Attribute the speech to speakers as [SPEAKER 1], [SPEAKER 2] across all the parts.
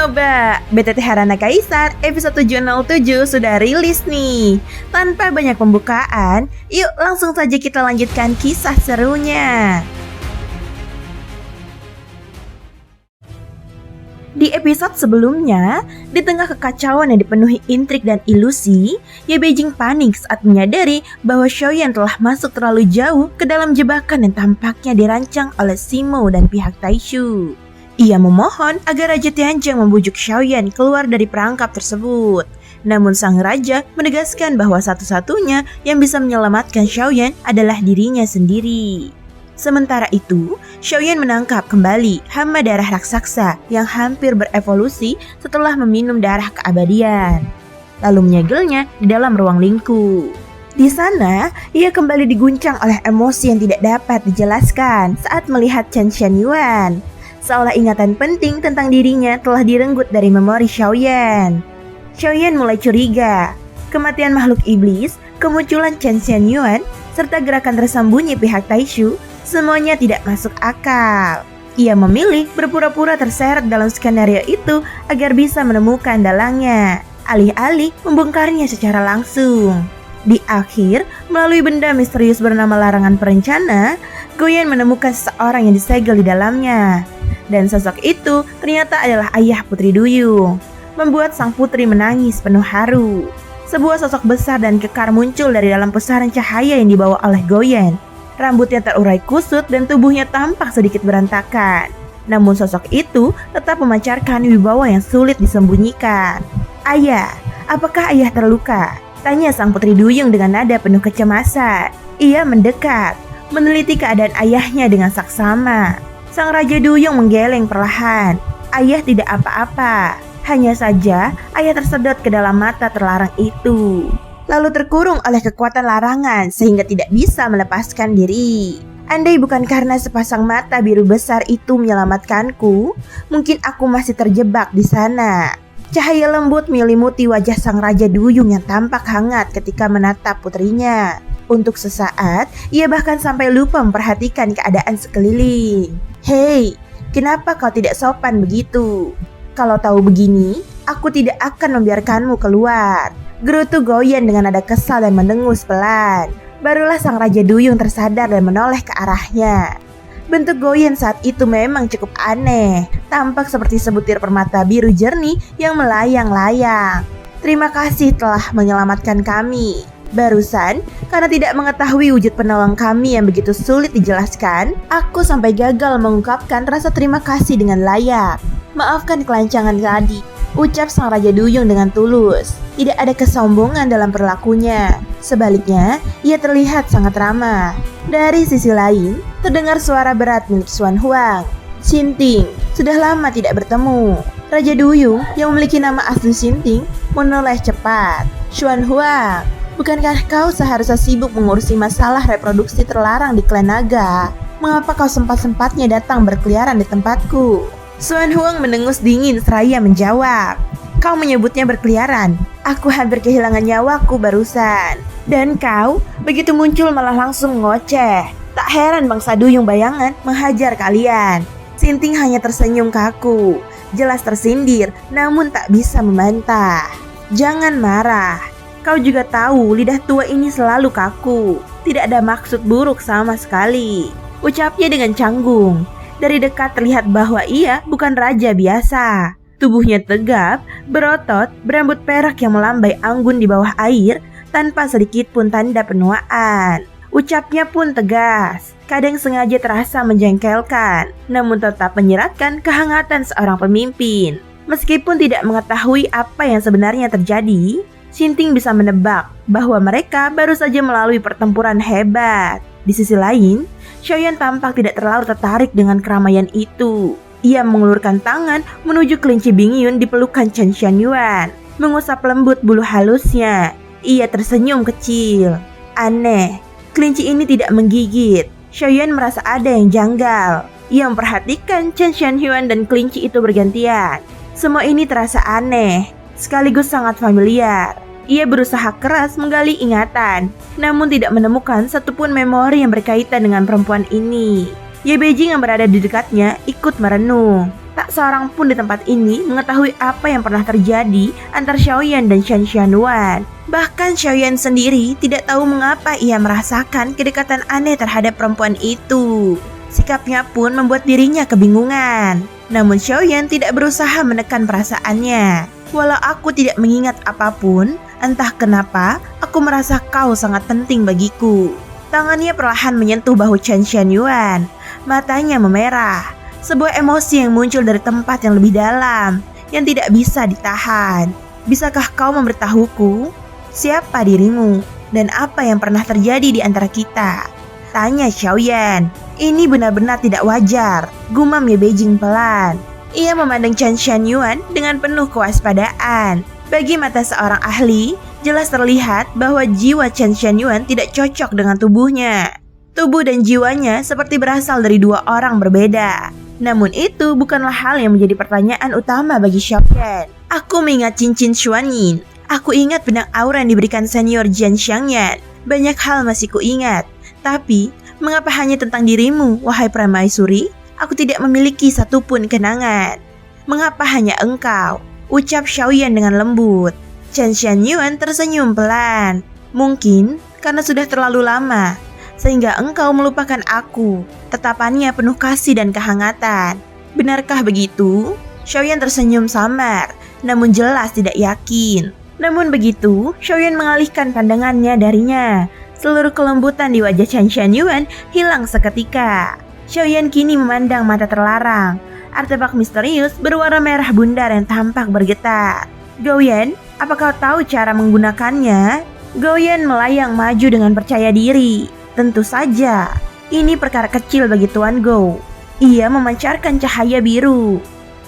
[SPEAKER 1] Sobat, BTT Harana Kaisar episode 707 sudah rilis nih. Tanpa banyak pembukaan, yuk langsung saja kita lanjutkan kisah serunya. Di episode sebelumnya, di tengah kekacauan yang dipenuhi intrik dan ilusi, Ye Beijing panik saat menyadari bahwa Xiaoyan telah masuk terlalu jauh ke dalam jebakan yang tampaknya dirancang oleh Simo dan pihak Taishu. Ia memohon agar Raja Tianzheng membujuk Xiaoyan keluar dari perangkap tersebut. Namun sang raja menegaskan bahwa satu-satunya yang bisa menyelamatkan Xiaoyan adalah dirinya sendiri. Sementara itu, Xiaoyan menangkap kembali hama darah raksasa yang hampir berevolusi setelah meminum darah keabadian, lalu menyegelnya di dalam ruang lingkup. Di sana, ia kembali diguncang oleh emosi yang tidak dapat dijelaskan saat melihat Chen Xianyuan. Seolah ingatan penting tentang dirinya telah direnggut dari memori Xiaoyan. Xiaoyan mulai curiga. Kematian makhluk iblis, kemunculan Chen Xianyuan, serta gerakan tersembunyi pihak Taishu, semuanya tidak masuk akal. Ia memilih berpura-pura terseret dalam skenario itu agar bisa menemukan dalangnya, alih-alih membongkarnya secara langsung. Di akhir, melalui benda misterius bernama larangan perencana, Goyen menemukan seseorang yang disegel di dalamnya. Dan sosok itu ternyata adalah ayah Putri Duyung, membuat sang putri menangis penuh haru. Sebuah sosok besar dan kekar muncul dari dalam pusaran cahaya yang dibawa oleh Goyen. Rambutnya terurai kusut dan tubuhnya tampak sedikit berantakan. Namun sosok itu tetap memancarkan wibawa yang sulit disembunyikan. "Ayah, apakah ayah terluka?" tanya sang Putri Duyung dengan nada penuh kecemasan. Ia mendekat, meneliti keadaan ayahnya dengan saksama. Sang Raja Duyung menggeleng perlahan. Ayah tidak apa-apa. Hanya saja ayah tersedot ke dalam mata terlarang itu, lalu terkurung oleh kekuatan larangan sehingga tidak bisa melepaskan diri. Andai bukan karena sepasang mata biru besar itu menyelamatkanku, mungkin aku masih terjebak di sana. Cahaya lembut menyelimuti wajah sang Raja Duyung yang tampak hangat ketika menatap putrinya. Untuk sesaat, ia bahkan sampai lupa memperhatikan keadaan sekeliling. "Hei, kenapa kau tidak sopan begitu? Kalau tahu begini, aku tidak akan membiarkanmu keluar," gerutu Goyen dengan nada kesal dan mendengus pelan. Barulah sang Raja Duyung tersadar dan menoleh ke arahnya. Bentuk Goyen saat itu memang cukup aneh, tampak seperti sebutir permata biru jernih yang melayang-layang. "Terima kasih telah menyelamatkan kami. Barusan, karena tidak mengetahui wujud penolong kami yang begitu sulit dijelaskan, aku sampai gagal mengungkapkan rasa terima kasih dengan layak. Maafkan kelancangan tadi," ucap sang Raja Duyung dengan tulus. Tidak ada kesombongan dalam perilakunya. Sebaliknya, ia terlihat sangat ramah. Dari sisi lain, terdengar suara berat milik Xuan Huang. "Xinting, sudah lama tidak bertemu." Raja Duyung yang memiliki nama asli Xinting menoleh cepat. "Xuan Huang, bukankah kau seharusnya sibuk mengurusi masalah reproduksi terlarang di klan naga? Mengapa kau sempat-sempatnya datang berkeliaran di tempatku?" Xuan Huang mendengus dingin seraya menjawab, "Kau menyebutnya berkeliaran? Aku hampir kehilangan nyawaku barusan. Dan kau begitu muncul malah langsung ngoceh. Tak heran bangsa Duyung bayangan menghajar kalian." Xinting hanya tersenyum kaku, jelas tersindir namun tak bisa membantah. "Jangan marah. Kau juga tahu lidah tua ini selalu kaku. Tidak ada maksud buruk sama sekali," ucapnya dengan canggung. Dari dekat terlihat bahwa ia bukan raja biasa. Tubuhnya tegap, berotot, berambut perak yang melambai anggun di bawah air tanpa sedikit pun tanda penuaan. Ucapnya pun tegas, kadang sengaja terasa menjengkelkan, namun tetap menyiratkan kehangatan seorang pemimpin. Meskipun tidak mengetahui apa yang sebenarnya terjadi, Xinting bisa menebak bahwa mereka baru saja melalui pertempuran hebat. Di sisi lain, Xiaoyan tampak tidak terlalu tertarik dengan keramaian itu. Ia mengulurkan tangan menuju kelinci Bingyun di pelukan Chen Xianyuan, mengusap lembut bulu halusnya. Ia tersenyum kecil. Aneh, kelinci ini tidak menggigit. Xiaoyan merasa ada yang janggal. Ia memperhatikan Chen Xianyuan dan kelinci itu bergantian. Semua ini terasa aneh, sekaligus sangat familiar. Ia berusaha keras menggali ingatan, namun tidak menemukan satupun memori yang berkaitan dengan perempuan ini. Ye Beijing yang berada di dekatnya ikut merenung. Tak seorang pun di tempat ini mengetahui apa yang pernah terjadi antara Xiaoyan dan Shen Xianyuan. Bahkan Xiaoyan sendiri tidak tahu mengapa ia merasakan kedekatan aneh terhadap perempuan itu. Sikapnya pun membuat dirinya kebingungan. Namun Xiaoyan tidak berusaha menekan perasaannya. Walau aku tidak mengingat apapun, entah kenapa aku merasa kau sangat penting bagiku. Tangannya perlahan menyentuh bahu Chen Xianyuan. Matanya memerah. Sebuah emosi yang muncul dari tempat yang lebih dalam, yang tidak bisa ditahan. Bisakah kau memberitahuku siapa dirimu dan apa yang pernah terjadi di antara kita? Tanya Xiaoyan. Ini benar-benar tidak wajar, gumam Ye Beijing pelan. Ia memandang Chen Xianyuan dengan penuh kewaspadaan. Bagi mata seorang ahli, jelas terlihat bahwa jiwa Chen Xianyuan tidak cocok dengan tubuhnya. Tubuh dan jiwanya seperti berasal dari dua orang berbeda. Namun itu bukanlah hal yang menjadi pertanyaan utama bagi Xiaoyan. Aku mengingat cincin Xuanyin. Aku ingat benang aura yang diberikan senior Jian Xiangyan. Banyak hal masih kuingat. Tapi, mengapa hanya tentang dirimu, wahai Permaisuri? Aku tidak memiliki satupun kenangan. Mengapa hanya engkau? Ucap Xiaoyan dengan lembut. Chen Xianyuan tersenyum pelan. Mungkin karena sudah terlalu lama, sehingga engkau melupakan aku. Tatapannya penuh kasih dan kehangatan. Benarkah begitu? Xiaoyan tersenyum samar, namun jelas tidak yakin. Namun begitu, Xiaoyan mengalihkan pandangannya darinya. Seluruh kelembutan di wajah Chen Xianyuan hilang seketika. Xiaoyan kini memandang mata terlarang. Artefak misterius berwarna merah bundar yang tampak bergetar. Gouyan, apa kau tahu cara menggunakannya? Gouyan melayang maju dengan percaya diri. Tentu saja, ini perkara kecil bagi Tuan Gou. Ia memancarkan cahaya biru.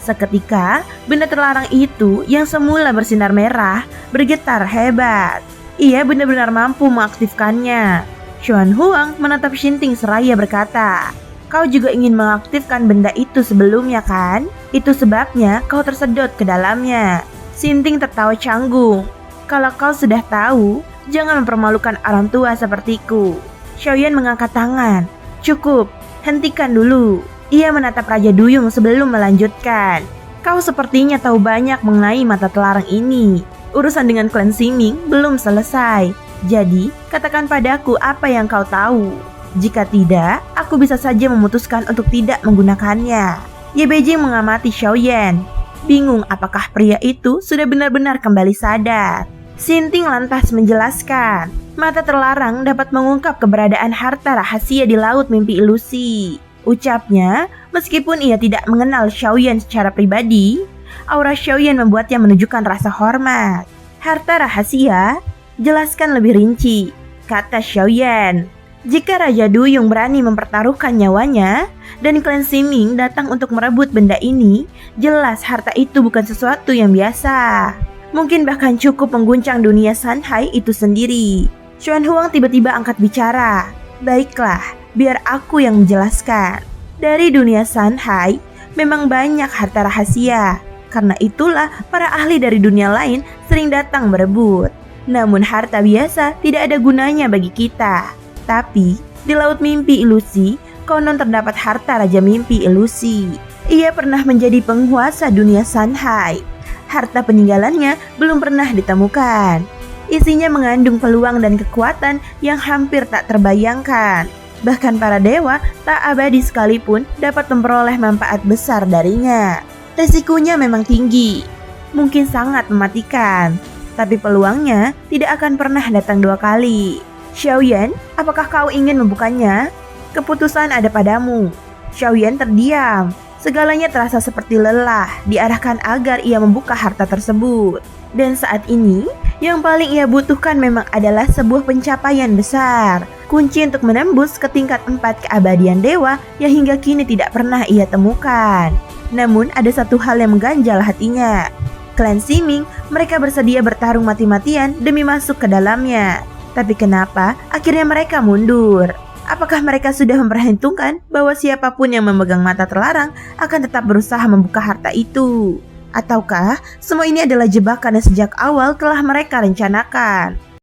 [SPEAKER 1] Seketika, benda terlarang itu yang semula bersinar merah bergetar hebat. Ia benar-benar mampu mengaktifkannya. Xuan Huang menatap Xinting seraya berkata, kau juga ingin mengaktifkan benda itu sebelumnya kan? Itu sebabnya kau tersedot ke dalamnya. Xinting tertawa canggung. Kalau kau sudah tahu, jangan mempermalukan orang tua sepertiku. Xiaoyan mengangkat tangan. Cukup, hentikan dulu. Ia menatap Raja Duyung sebelum melanjutkan. Kau sepertinya tahu banyak mengenai mata terlarang ini. Urusan dengan klan Ximing belum selesai. Jadi, katakan padaku apa yang kau tahu. Jika tidak, aku bisa saja memutuskan untuk tidak menggunakannya. Ye Beijing mengamati Xiaoyan. Bingung apakah pria itu sudah benar-benar kembali sadar. Xinting lantas menjelaskan. Mata terlarang dapat mengungkap keberadaan harta rahasia di laut mimpi ilusi. Ucapnya, meskipun ia tidak mengenal Xiaoyan secara pribadi, aura Xiaoyan membuatnya menunjukkan rasa hormat. Harta rahasia? Jelaskan lebih rinci, kata Xiaoyan. Jika Raja Duyung berani mempertaruhkan nyawanya dan klan Ximing datang untuk merebut benda ini, jelas harta itu bukan sesuatu yang biasa. Mungkin bahkan cukup mengguncang dunia Sanhai itu sendiri. Xuan Huang tiba-tiba angkat bicara. Baiklah, biar aku yang menjelaskan. Dari dunia Sanhai, memang banyak harta rahasia. Karena itulah para ahli dari dunia lain sering datang berebut. Namun harta biasa tidak ada gunanya bagi kita. Tapi, di laut mimpi ilusi, konon terdapat harta Raja Mimpi Ilusi. Ia pernah menjadi penguasa dunia Sanhai. Harta peninggalannya belum pernah ditemukan. Isinya mengandung peluang dan kekuatan yang hampir tak terbayangkan. Bahkan para dewa tak abadi sekalipun dapat memperoleh manfaat besar darinya. Resikonya memang tinggi, mungkin sangat mematikan, tapi peluangnya tidak akan pernah datang dua kali. Xiaoyan, apakah kau ingin membukanya? Keputusan ada padamu. Xiaoyan terdiam. Segalanya terasa seperti lelah diarahkan agar ia membuka harta tersebut. Dan saat ini, yang paling ia butuhkan memang adalah sebuah pencapaian besar. Kunci untuk menembus ke tingkat 4 keabadian dewa yang hingga kini tidak pernah ia temukan. Namun ada satu hal yang mengganjal hatinya. Klan Ximing, mereka bersedia bertarung mati-matian demi masuk ke dalamnya. Tapi kenapa akhirnya mereka mundur? Apakah mereka sudah memperhitungkan bahwa siapapun yang memegang mata terlarang akan tetap berusaha membuka harta itu? Ataukah semua ini adalah jebakan yang sejak awal telah mereka rencanakan?